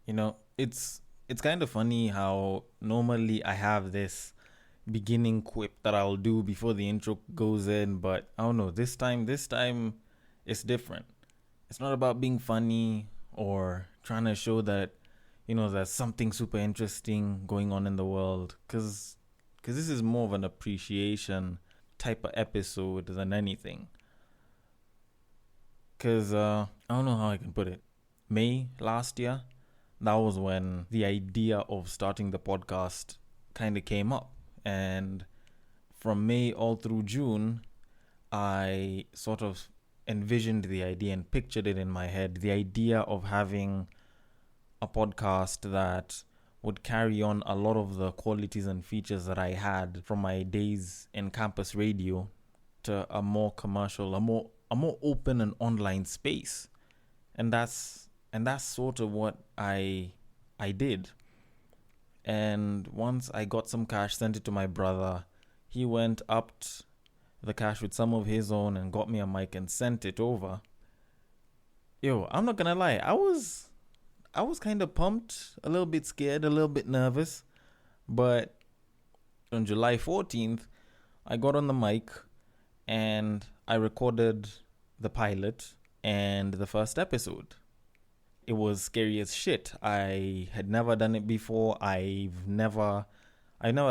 It's kind of funny how normally I have this beginning quip that I'll do before the intro goes in, but I don't know, this time it's different. It's not about being funny or trying to show that there's something super interesting going on in the world cuz this is more of an appreciation type of episode than anything. Cuz I don't know how I can put it. May last year, that was when the idea of starting the podcast kind of came up. And from May all through June, I sort of envisioned the idea and pictured it in my head. The idea of having a podcast that would carry on a lot of the qualities and features that I had from my days in campus radio to a more commercial, a more open and online space. And that's sort of what I did. And once I got some cash, sent it to my brother. He went upped the cash with some of his own and got me a mic and sent it over. Yo, I'm not gonna lie, I was kind of pumped, a little bit scared, a little bit nervous, but on July 14th, I got on the mic and I recorded the pilot and the first episode. It was scary as shit. I had never done it before. I never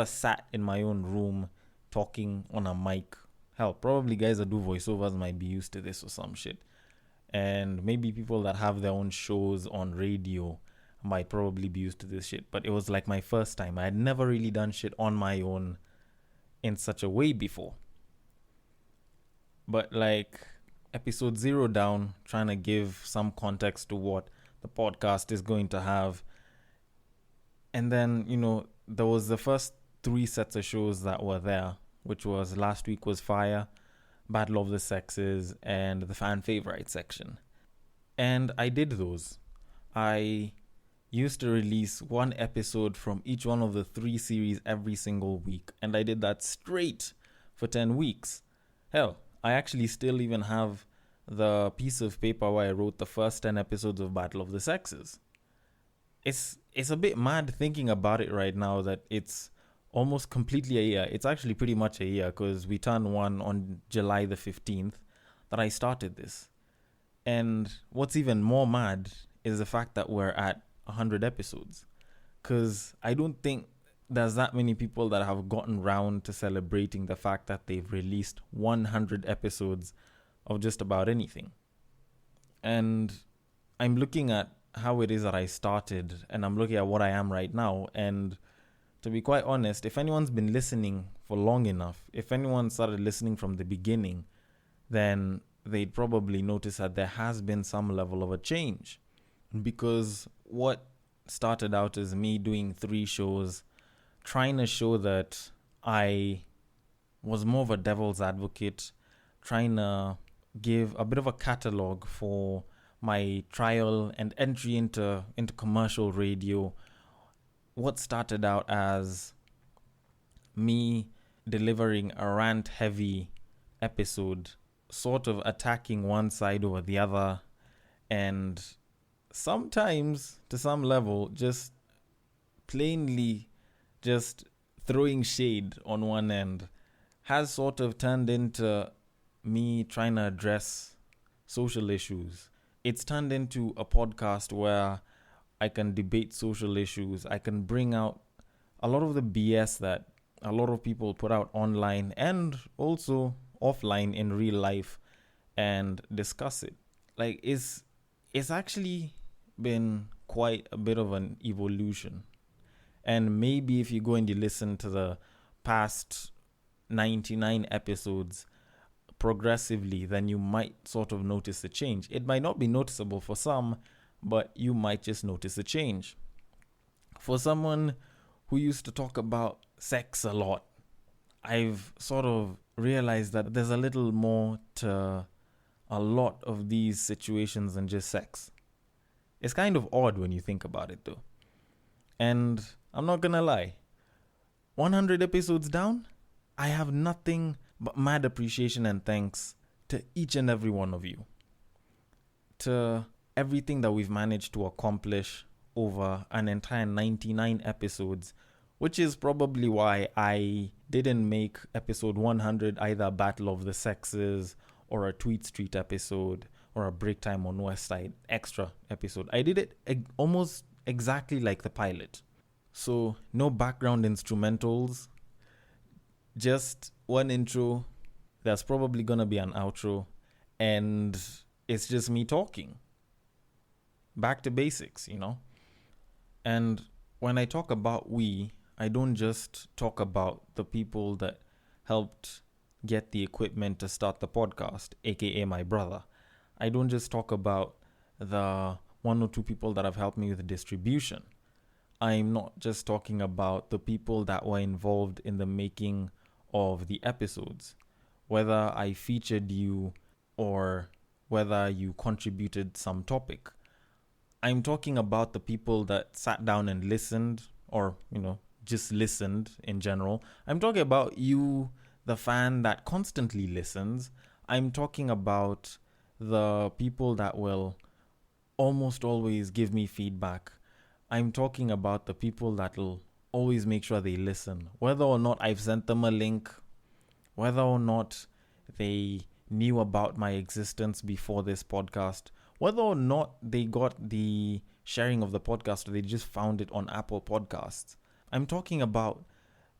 sat in my own room talking on a mic. Hell, probably guys that do voiceovers might be used to this or some shit. And maybe people that have their own shows on radio might probably be used to this shit. But it was like my first time. I had never really done shit on my own in such a way before. But like episode 0 down, trying to give some context to what the podcast is going to have. And then, there was the first 3 sets of shows that were there, which was last week was Fire, Battle of the Sexes, and the fan favorite section. And I did those. I used to release one episode from each one of the 3 series every single week. And I did that straight for 10 weeks. Hell, I actually still even have the piece of paper where I wrote the first 10 episodes of Battle of the Sexes. It's a bit mad thinking about it right now that it's almost completely a year. It's actually pretty much a year because we turned one on July the 15th that I started this. And what's even more mad is the fact that we're at 100 episodes. Because I don't think there's that many people that have gotten round to celebrating the fact that they've released 100 episodes of just about anything. And I'm looking at how it is that I started and I'm looking at what I am right now. And to be quite honest, if anyone's been listening for long enough, if anyone started listening from the beginning, then they'd probably notice that there has been some level of a change. Because what started out as me doing 3 shows, trying to show that I was more of a devil's advocate, trying to give a bit of a catalog for my trial and entry into commercial radio. What started out as me delivering a rant heavy episode, sort of attacking one side over the other, and sometimes to some level just plainly just throwing shade on one end, has sort of turned into me trying to address social issues. It's turned into a podcast where I can debate social issues. I can bring out a lot of the BS that a lot of people put out online and also offline in real life and discuss it. Like it's actually been quite a bit of an evolution. And maybe if you go and you listen to the past 99 episodes progressively, then you might sort of notice a change. It might not be noticeable for some, but you might just notice a change. For someone who used to talk about sex a lot, I've sort of realized that there's a little more to a lot of these situations than just sex. It's kind of odd when you think about it though. And I'm not gonna lie, 100 episodes down, I have nothing but mad appreciation and thanks to each and every one of you. To everything that we've managed to accomplish over an entire 99 episodes, which is probably why I didn't make episode 100 either a Battle of the Sexes or a Tweet Street episode or a Break Time on West Side extra episode. I did it almost exactly like the pilot. So no background instrumentals, just one intro. There's probably gonna be an outro, and it's just me talking. Back to basics, And when I talk about we, I don't just talk about the people that helped get the equipment to start the podcast, aka my brother. I don't just talk about the one or two people that have helped me with the distribution. I'm not just talking about the people that were involved in the making of the episodes, whether I featured you or whether you contributed some topic. I'm talking about the people that sat down and listened, or, just listened in general. I'm talking about you, the fan that constantly listens. I'm talking about the people that will almost always give me feedback. I'm talking about the people that will always make sure they listen, whether or not I've sent them a link, whether or not they knew about my existence before this podcast, whether or not they got the sharing of the podcast or they just found it on Apple Podcasts. I'm talking about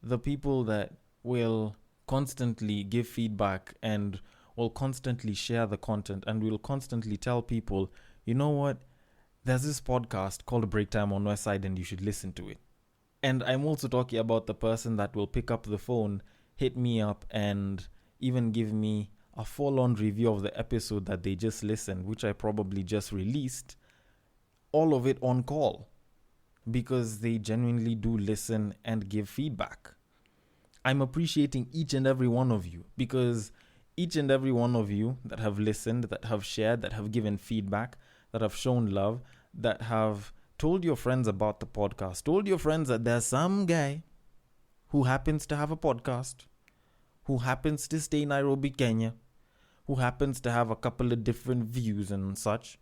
the people that will constantly give feedback and will constantly share the content and will constantly tell people, you know what, there's this podcast called Break Time on West Side and you should listen to it. And I'm also talking about the person that will pick up the phone, hit me up, and even give me a full-on review of the episode that they just listened, which I probably just released, all of it on call, because they genuinely do listen and give feedback. I'm appreciating each and every one of you, because each and every one of you that have listened, that have shared, that have given feedback, that have shown love, that have told your friends about the podcast, told your friends that there's some guy who happens to have a podcast, who happens to stay in Nairobi, Kenya, who happens to have a couple of different views and such,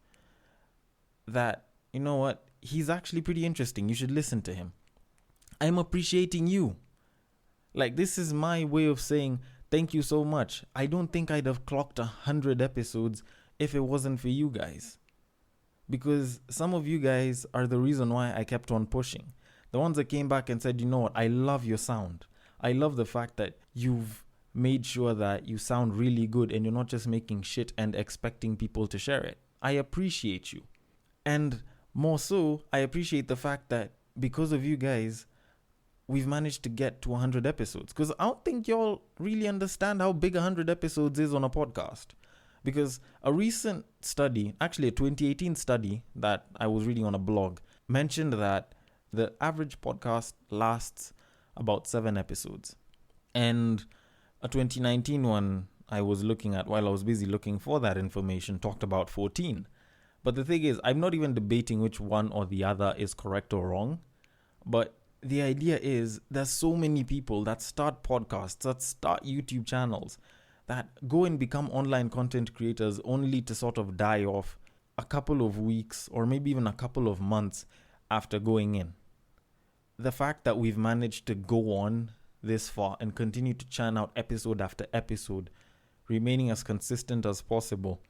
that, you know what, he's actually pretty interesting. You should listen to him. I'm appreciating you. Like, this is my way of saying thank you so much. I don't think I'd have clocked 100 episodes if it wasn't for you guys. Because some of you guys are the reason why I kept on pushing. The ones that came back and said, you know what, I love your sound. I love the fact that you've made sure that you sound really good and you're not just making shit and expecting people to share it. I appreciate you. And more so, I appreciate the fact that because of you guys, we've managed to get to 100 episodes. Because I don't think y'all really understand how big 100 episodes is on a podcast. Because a recent study, actually a 2018 study that I was reading on a blog, mentioned that the average podcast lasts about 7 episodes. And a 2019 one I was looking at while I was busy looking for that information talked about 14. But the thing is, I'm not even debating which one or the other is correct or wrong. But the idea is there's so many people that start podcasts, that start YouTube channels, that go and become online content creators only to sort of die off a couple of weeks or maybe even a couple of months after going in. The fact that we've managed to go on this far and continue to churn out episode after episode, remaining as consistent as possible,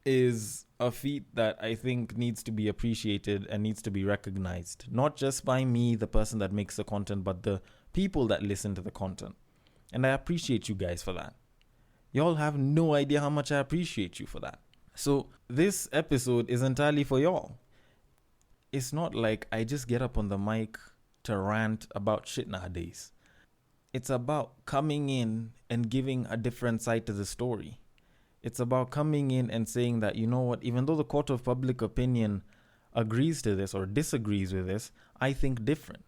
is a feat that I think needs to be appreciated and needs to be recognized. Not just by me, the person that makes the content, but the people that listen to the content. And I appreciate you guys for that. Y'all have no idea how much I appreciate you for that. So this episode is entirely for y'all. It's not like I just get up on the mic to rant about shit nowadays. It's about coming in and giving a different side to the story. It's about coming in and saying that, you know what, even though the court of public opinion agrees to this or disagrees with this, I think different.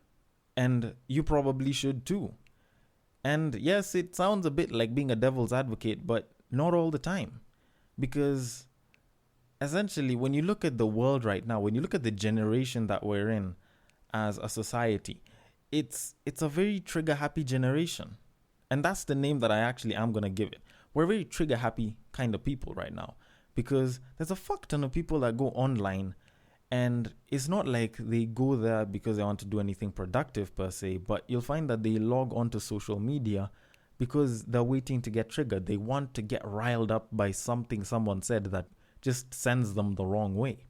And you probably should too. And yes, it sounds a bit like being a devil's advocate, but not all the time. Because essentially, when you look at the world right now, when you look at the generation that we're in as a society, it's a very trigger-happy generation. And that's the name that I actually am going to give it. We're very trigger-happy kind of people right now. Because there's a fuck ton of people that go online And it's not like they go there because they want to do anything productive per se, but you'll find that they log onto social media because they're waiting to get triggered. They want to get riled up by something someone said that just sends them the wrong way.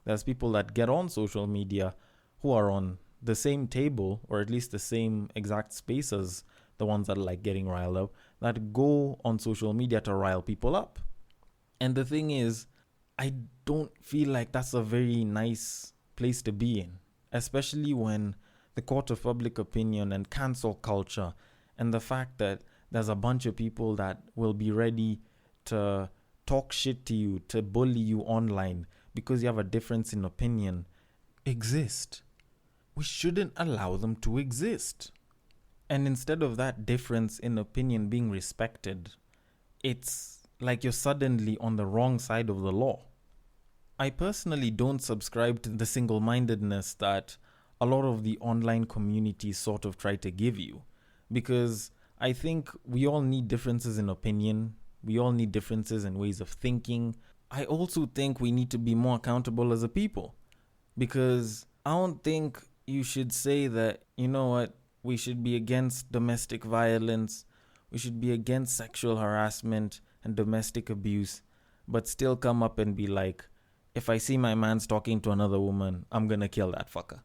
There's people that get on social media who are on the same table, or at least the same exact space as the ones that are like getting riled up, that go on social media to rile people up. And the thing is, I don't feel like that's a very nice place to be in, especially when the court of public opinion and cancel culture and the fact that there's a bunch of people that will be ready to talk shit to you, to bully you online because you have a difference in opinion exist. We shouldn't allow them to exist. And instead of that difference in opinion being respected, it's like you're suddenly on the wrong side of the law. I personally don't subscribe to the single-mindedness that a lot of the online communities sort of try to give you, because I think we all need differences in opinion. We all need differences in ways of thinking. I also think we need to be more accountable as a people, because I don't think you should say that, you know what, we should be against domestic violence, we should be against sexual harassment and domestic abuse, but still come up and be like, if I see my man's talking to another woman, I'm gonna kill that fucker.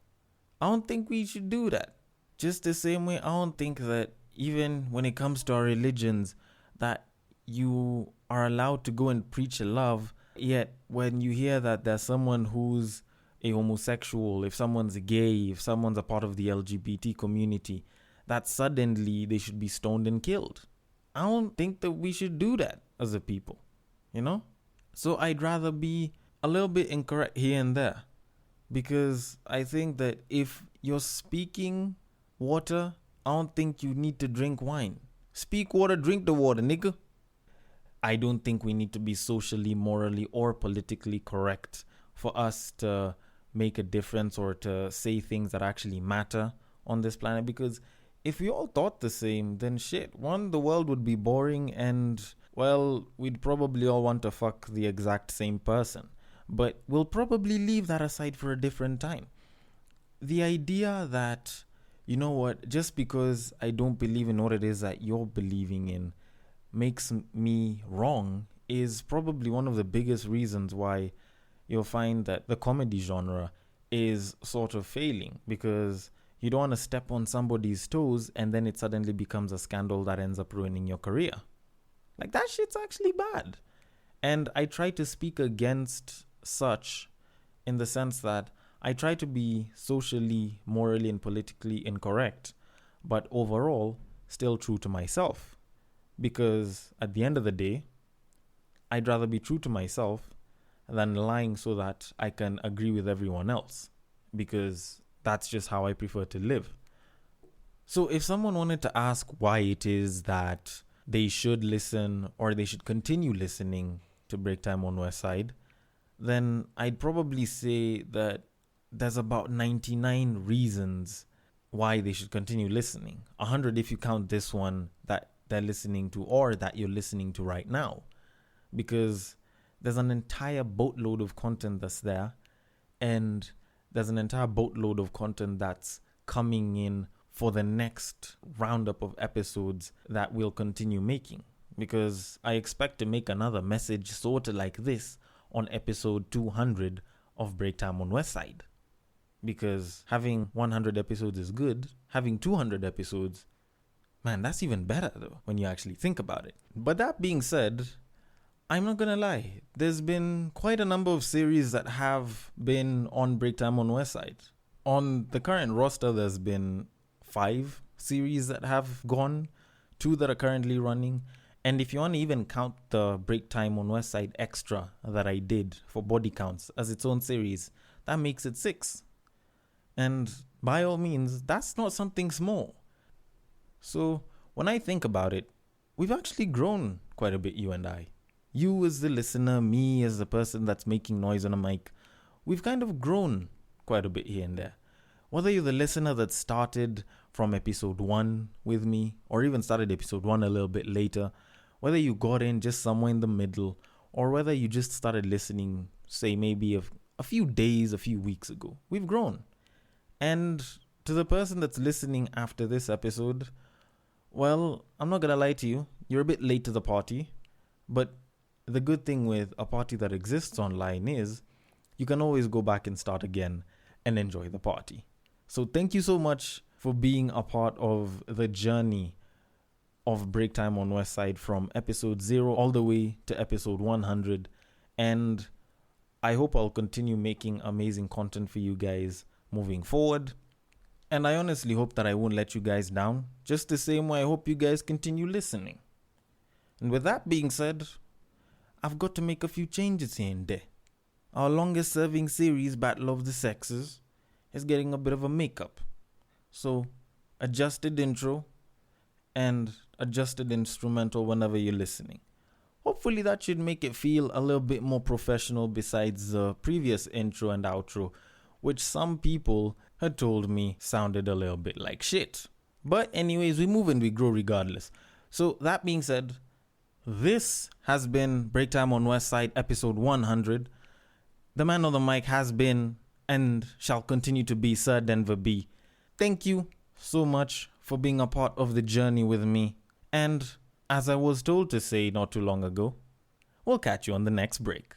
I don't think we should do that. Just the same way I don't think that even when it comes to our religions, that you are allowed to go and preach love, yet when you hear that there's someone who's a homosexual, if someone's gay, if someone's a part of the LGBT community, that suddenly they should be stoned and killed. I don't think that we should do that as a people, you know? So I'd rather be a little bit incorrect here and there, because I think that if you're speaking water, I don't think you need to drink wine. Speak water, drink the water, nigga. I don't think we need to be socially, morally, or politically correct for us to make a difference or to say things that actually matter on this planet, because if we all thought the same, then shit, one, the world would be boring, and, well, we'd probably all want to fuck the exact same person. But we'll probably leave that aside for a different time. The idea that, you know what, just because I don't believe in what it is that you're believing in makes me wrong is probably one of the biggest reasons why you'll find that the comedy genre is sort of failing, because you don't want to step on somebody's toes and then it suddenly becomes a scandal that ends up ruining your career. Like, that shit's actually bad. And I try to speak against such in the sense that I try to be socially, morally, and politically incorrect, but overall still true to myself. Because at the end of the day, I'd rather be true to myself than lying so that I can agree with everyone else, because that's just how I prefer to live. So if someone wanted to ask why it is that they should listen or they should continue listening to Break Time on West Side, then I'd probably say that there's about 99 reasons why they should continue listening. 100 if you count this one that they're listening to or that you're listening to right now. Because there's an entire boatload of content that's there, and there's an entire boatload of content that's coming in for the next roundup of episodes that we'll continue making. Because I expect to make another message sort of like this on episode 200 of Break Time on West Side. Because having 100 episodes is good. Having 200 episodes, man, that's even better though, when you actually think about it. But that being said, I'm not gonna lie, there's been quite a number of series that have been on Break Time on West Side. On the current roster, there's been 5 series that have gone, 2 that are currently running. And if you want to even count the Break Time on West Side extra that I did for Body Counts as its own series, that makes it 6. And by all means, that's not something small. So when I think about it, we've actually grown quite a bit, you and I. You as the listener, me as the person that's making noise on a mic, we've kind of grown quite a bit here and there. Whether you're the listener that started from episode 1 with me, or even started episode 1 a little bit later, whether you got in just somewhere in the middle, or whether you just started listening, say maybe a a few days, a few weeks ago. We've grown. And to the person that's listening after this episode, well, I'm not going to lie to you. You're a bit late to the party. But the good thing with a party that exists online is you can always go back and start again and enjoy the party. So thank you so much for being a part of the journey of Break Time on West Side from episode 0 all the way to episode 100. And I hope I'll continue making amazing content for you guys moving forward. And I honestly hope that I won't let you guys down, just the same way I hope you guys continue listening. And with that being said, I've got to make a few changes here and there. Our longest serving series, Battle of the Sexes, is getting a bit of a makeup. So, adjusted intro and adjusted instrumental whenever you're listening. Hopefully that should make it feel a little bit more professional besides the previous intro and outro, which some people had told me sounded a little bit like shit. But anyways, we move and we grow regardless. So that being said, this has been Break Time on West Side episode 100. The man on the mic has been and shall continue to be Sir Denver B. Thank you so much for being a part of the journey with me. And as I was told to say not too long ago, we'll catch you on the next break.